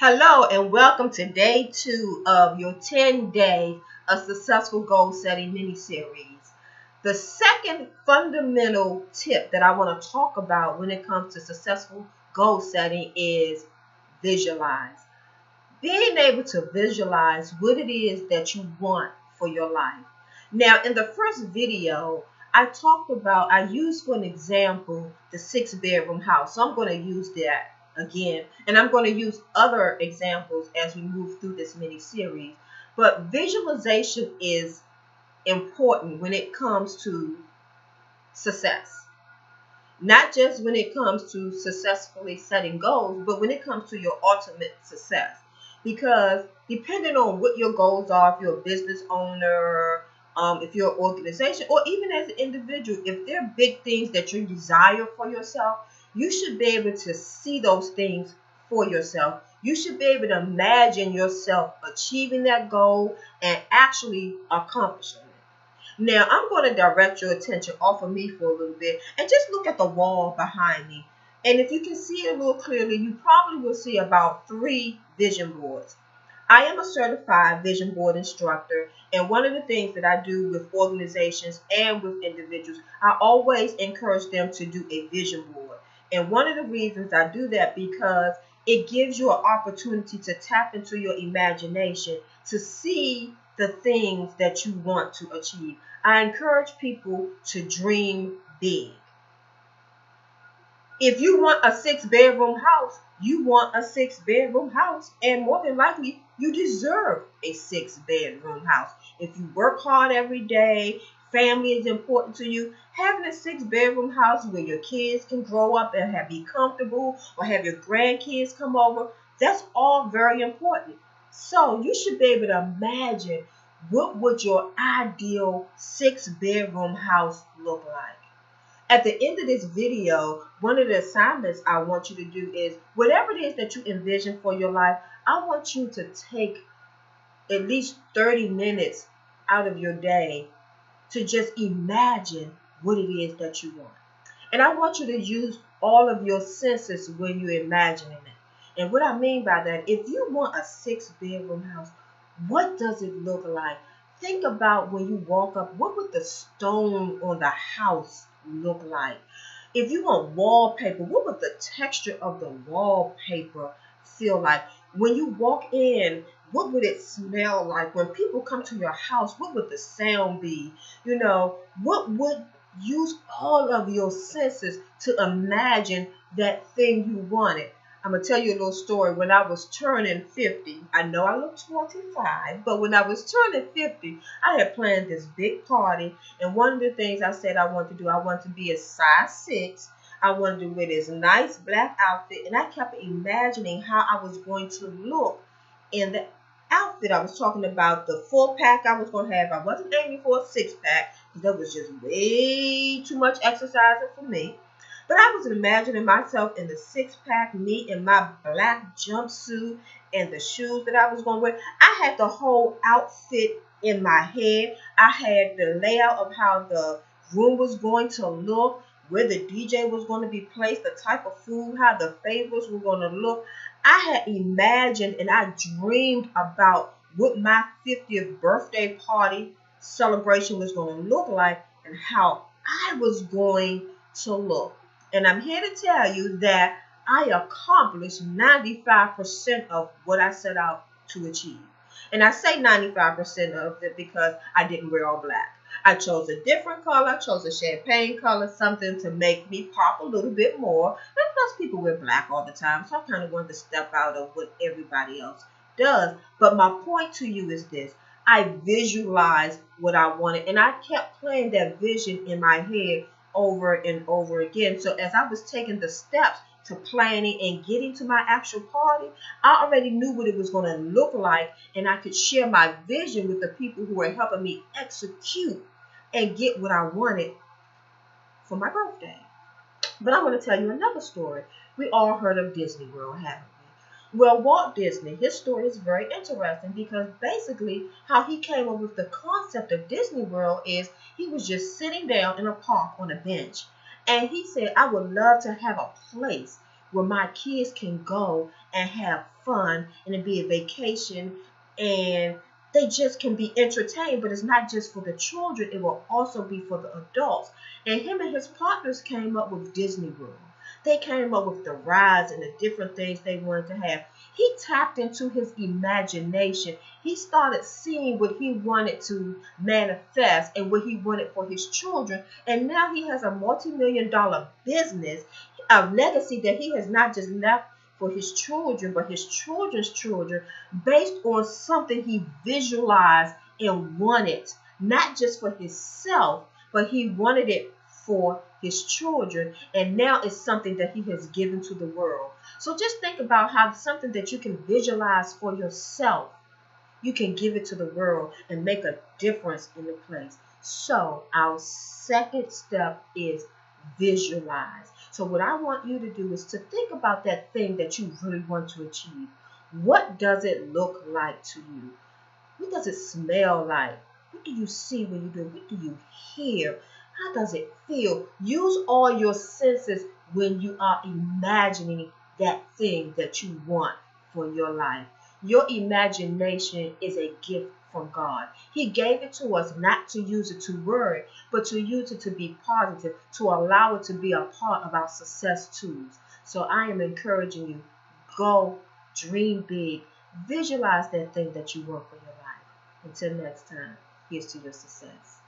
Hello and welcome to day 2 of your 10 days of successful goal setting mini series. The second fundamental tip that I want to talk about when it comes to successful goal setting is visualize. Being able to visualize what it is that you want for your life. Now, in the first video, I used for an example the 6 bedroom house. So I'm going to use that again. And I'm going to use other examples as we move through this mini series. But visualization is important when it comes to success. Not just when it comes to successfully setting goals, but when it comes to your ultimate success. Because depending on what your goals are, if you're a business owner, if you're an organization, or even as an individual, if there are big things that you desire for yourself, you should be able to see those things for yourself. You should be able to imagine yourself achieving that goal and actually accomplishing it. Now, I'm going to direct your attention off of me for a little bit and just look at the wall behind me. And if you can see it a little clearly, you probably will see about 3 vision boards. I am a certified vision board instructor, and one of the things that I do with organizations and with individuals, I always encourage them to do a vision board. And one of the reasons I do that because it gives you an opportunity to tap into your imagination to see the things that you want to achieve. I encourage people to dream big. If you want a 6 bedroom house, you want a 6 bedroom house, and more than likely, you deserve a 6 bedroom house. If you work hard every day, family is important to you, having a 6 bedroom house where your kids can grow up and be comfortable, or have your grandkids come over, that's all very important. So you should be able to imagine what would your ideal 6 bedroom house look like. At the end of this video, one of the assignments I want you to do is whatever it is that you envision for your life, I want you to take at least 30 minutes out of your day to just imagine what it is that you want. And I want you to use all of your senses when you're imagining it. And what I mean by that, if you want a 6 bedroom house, what does it look like? Think about when you walk up, what would the stone on the house look like? If you want wallpaper, what would the texture of the wallpaper feel like? When you walk in, what would it smell like? When people come to your house, what would the sound be? What would use all of your senses to imagine that thing you wanted? I'm going to tell you a little story. When I was turning 50, I know I look 25, but when I was turning 50, I had planned this big party. And one of the things I said I wanted to do, I wanted to be a size 6. I wanted to wear this nice black outfit. And I kept imagining how I was going to look in the outfit. I was talking about the full pack I was going to have. I wasn't aiming for a 6-pack because that was just way too much exercising for me. But I was imagining myself in the 6-pack, me in my black jumpsuit and the shoes that I was going to wear. I had the whole outfit in my head. I had the layout of how the room was going to look, where the DJ was going to be placed, the type of food, how the favors were going to look. I had imagined and I dreamed about what my 50th birthday party celebration was going to look like and how I was going to look. And I'm here to tell you that I accomplished 95% of what I set out to achieve. And I say 95% of it because I didn't wear all black. I chose a different color. I chose a champagne color, something to make me pop a little bit more. And plus, people wear black all the time, so I kind of wanted to step out of what everybody else does. But my point to you is this. I visualized what I wanted, and I kept playing that vision in my head over and over again. So as I was taking the steps to planning and getting to my actual party, I already knew what it was going to look like, and I could share my vision with the people who were helping me execute and get what I wanted for my birthday. But I'm going to tell you another story. We all heard of Disney World, haven't we? Well, Walt Disney, his story is very interesting because basically how he came up with the concept of Disney World is he was just sitting down in a park on a bench. And he said, I would love to have a place where my kids can go and have fun and it be a vacation and they just can be entertained, but it's not just for the children, it will also be for the adults. And him and his partners came up with Disney World. They came up with the rides and the different things they wanted to have. He tapped into his imagination. He started seeing what he wanted to manifest and what he wanted for his children. And now he has a multi-million-dollar business, a legacy that he has not just left for his children, but his children's children, based on something he visualized and wanted, not just for himself, but he wanted it for his children, and now it's something that he has given to the world. So just think about how something that you can visualize for yourself, you can give it to the world and make a difference in the place. So our second step is visualize. So what I want you to do is to think about that thing that you really want to achieve. What does it look like to you? What does it smell like? What do you see when you do it? What do you hear? How does it feel? Use all your senses when you are imagining that thing that you want for your life. Your imagination is a gift from God. He gave it to us not to use it to worry, but to use it to be positive, to allow it to be a part of our success tools. So I am encouraging you, go dream big, visualize that thing that you want for your life. Until next time, here's to your success.